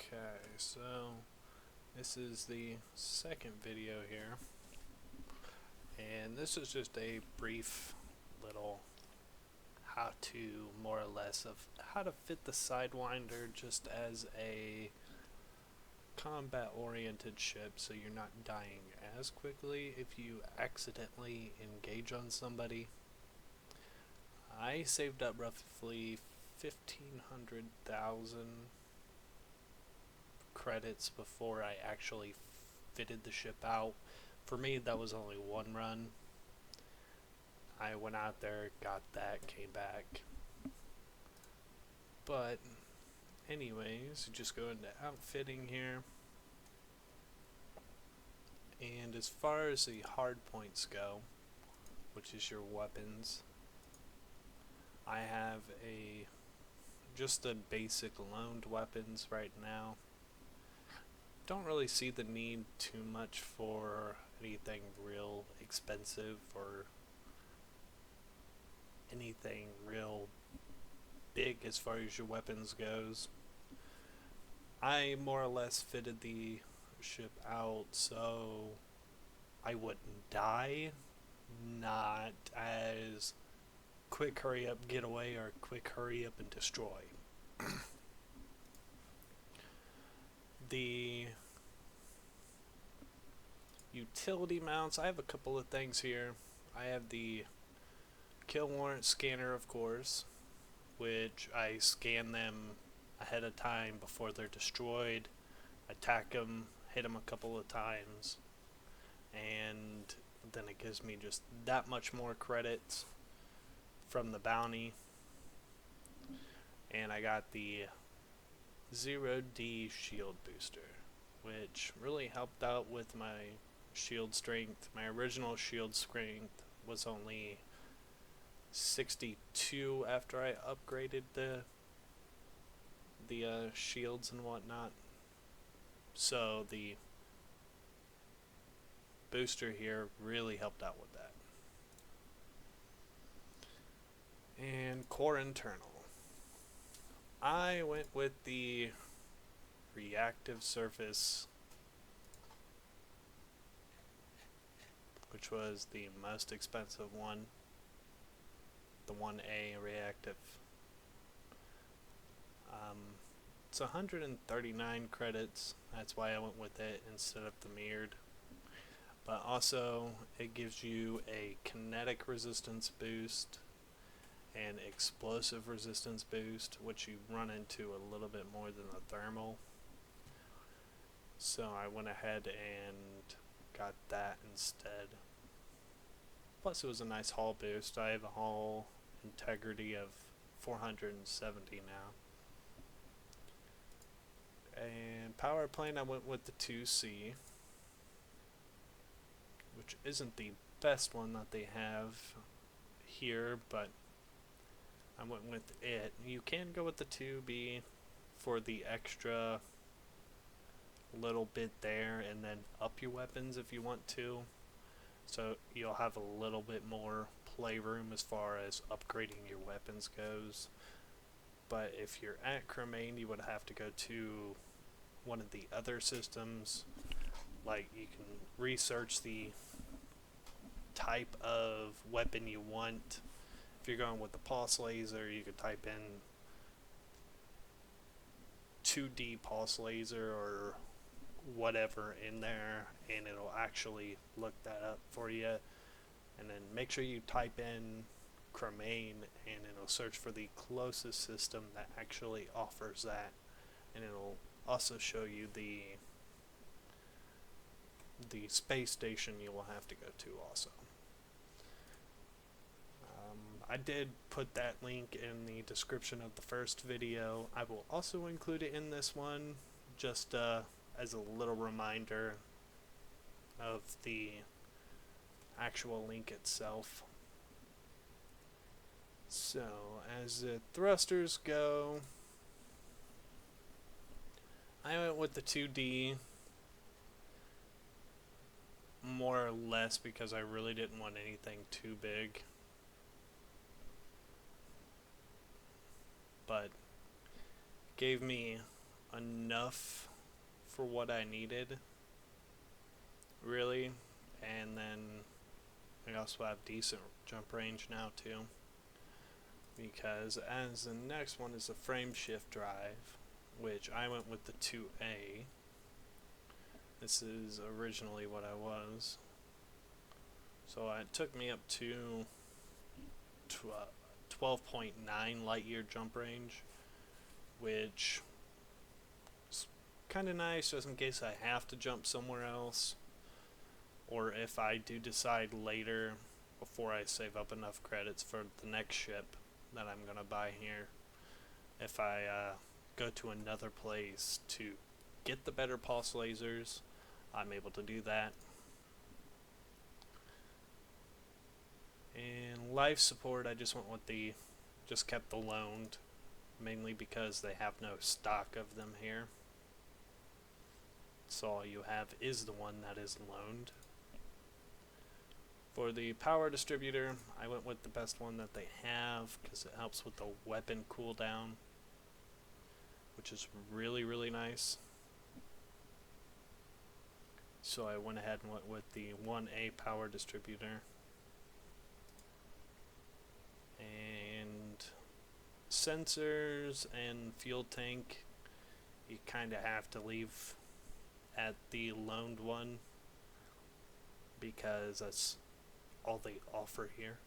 Okay, so this is the second video here, and this is just a brief little how to, more or less, of how to fit the Sidewinder just as a combat oriented ship so you're not dying as quickly if you accidentally engage on somebody. I saved up roughly 1,500,000 credits before I actually fitted the ship out. For me, that was only one run. I went out there, got that, came back. But anyways, just go into outfitting here. And as far as the hardpoints go, which is your weapons, I have just the basic loaned weapons right now. Don't really see the need too much for anything real expensive or anything real big as far as your weapons goes. I more or less fitted the ship out so I wouldn't die, not as quick hurry up get away or quick hurry up and destroy. The utility mounts, I have a couple of things here. I have the kill warrant scanner, of course, which I scan them ahead of time before they're destroyed, attack them, hit them a couple of times, and then it gives me just that much more credits from the bounty. And I got the 0D shield booster, which really helped out with my shield strength. My original shield strength was only 62 after I upgraded the shields and whatnot. So the booster here really helped out with that. And core internal, I went with the reactive surface, which was the most expensive one, the 1A reactive. It's 139 credits, that's why I went with it instead of the mirrored. But also it gives you a kinetic resistance boost and explosive resistance boost, which you run into a little bit more than the thermal. So I went ahead and got that instead. Plus it was a nice hull boost. I have a hull integrity of 470 now. And power plane, I went with the 2C, which isn't the best one that they have here, but I went with it. You can go with the 2B for the extra little bit there, and then up your weapons if you want to. So you'll have a little bit more playroom as far as upgrading your weapons goes. But if you're at Cremain, you would have to go to one of the other systems. Like, you can research the type of weapon you want. If you're going with the pulse laser, you could type in 2D pulse laser or whatever in there, and it'll actually look that up for you. And then make sure you type in Cremain, and it'll search for the closest system that actually offers that, and it'll also show you the space station you will have to go to also. I did put that link in the description of the first video. I will also include it in this one, just as a little reminder of the actual link itself. So, as the thrusters go, I went with the 2D more or less because I really didn't want anything too big. But gave me enough for what I needed, really. And then I also have decent jump range now too, because as the next one is the frame shift drive, which I went with the 2A. This is originally what I was. So it took me up to 12.9 light year jump range, which is kind of nice just in case I have to jump somewhere else, or if I do decide later, before I save up enough credits for the next ship that I'm going to buy here, if I go to another place to get the better pulse lasers, I'm able to do that. And life support, I just went with just kept the loaned, mainly because they have no stock of them here. So all you have is the one that is loaned. For the power distributor, I went with the best one that they have because it helps with the weapon cooldown, which is really, really nice. So I went ahead and went with the 1A power distributor. And sensors and fuel tank, you kind of have to leave at the loaned one because that's all they offer here,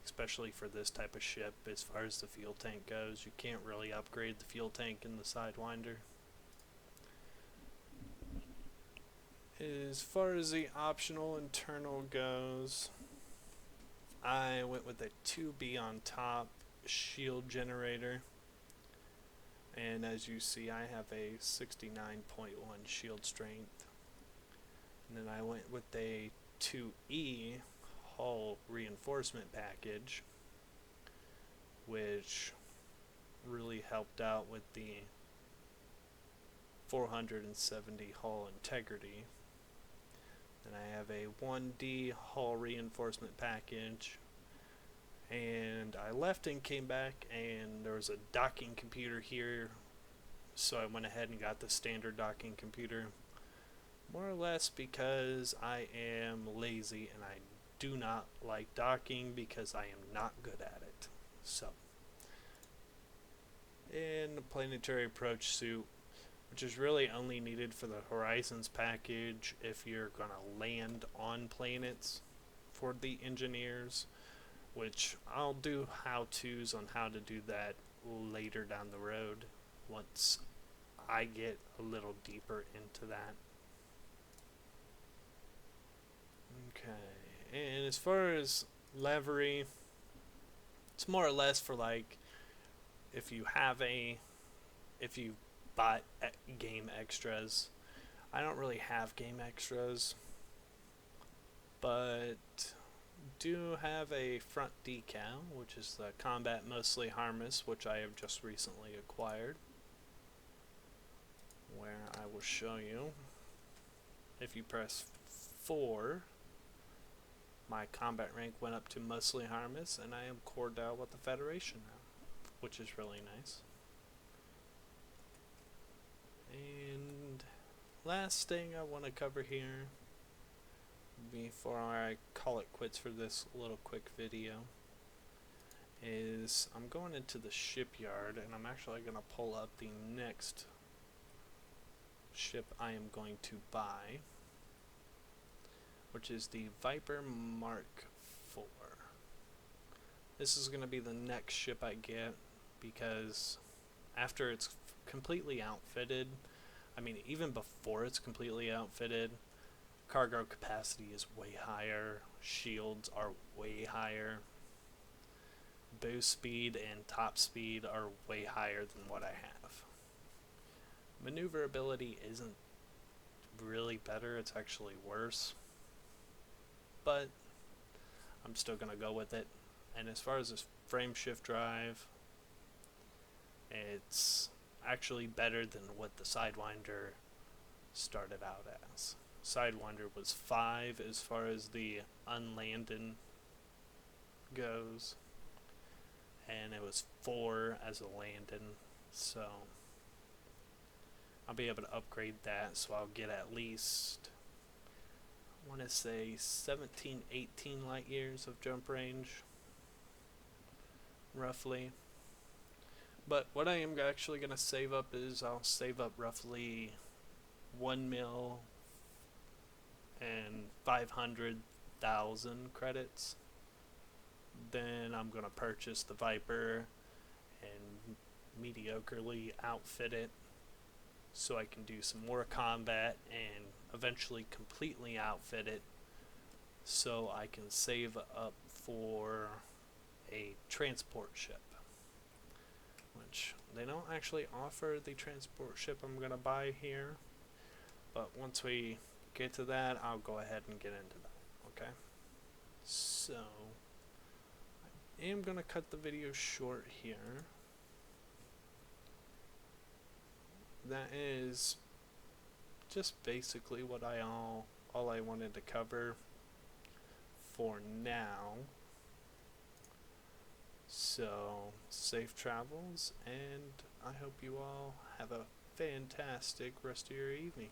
especially for this type of ship. As far as the fuel tank goes, you can't really upgrade the fuel tank in the Sidewinder. As far as the optional internal goes, I went with a 2B on top shield generator, and as you see I have a 69.1 shield strength. And then I went with a 2E hull reinforcement package, which really helped out with the 470 hull integrity. Then I have a 1D hull reinforcement package, and I left and came back and there was a docking computer here, so I went ahead and got the standard docking computer, more or less because I am lazy and I do not like docking because I am not good at it. So, and the planetary approach suit, which is really only needed for the Horizons package if you're going to land on planets for the engineers, which I'll do how-tos on how to do that later down the road once I get a little deeper into that. Okay, and as far as livery, it's more or less for like if you bought game extras. I don't really have game extras, but do have a front decal, which is the Combat Mostly Harmless, which I have just recently acquired, where I will show you. If you press 4, my combat rank went up to Mostly Harmless, and I am Cordell with the Federation now, which is really nice. And last thing I want to cover here before I call it quits for this little quick video is I'm going into the shipyard, and I'm actually going to pull up the next ship I am going to buy, which is the Viper Mark IV. This is going to be the next ship I get because after it's completely outfitted, I mean even before it's completely outfitted, cargo capacity is way higher, shields are way higher, boost speed and top speed are way higher than what I have. Maneuverability isn't really better, it's actually worse, but I'm still gonna go with it. And as far as this frame shift drive, it's actually better than what the Sidewinder started out as. Sidewinder was 5 as far as the unlanding goes, and it was 4 as a landing, so I'll be able to upgrade that, so I'll get at least, I want to say 17, 18 light years of jump range, roughly. But what I am actually going to save up is I'll save up roughly 1 mil and 500,000 credits. Then I'm going to purchase the Viper and mediocrely outfit it so I can do some more combat and eventually completely outfit it so I can save up for a transport ship, which they don't actually offer the transport ship I'm going to buy here, but once we get to that, I'll go ahead and get into that. Okay, so I am going to cut the video short here. That is just basically what all I wanted to cover for now. So safe travels, and I hope you all have a fantastic rest of your evening.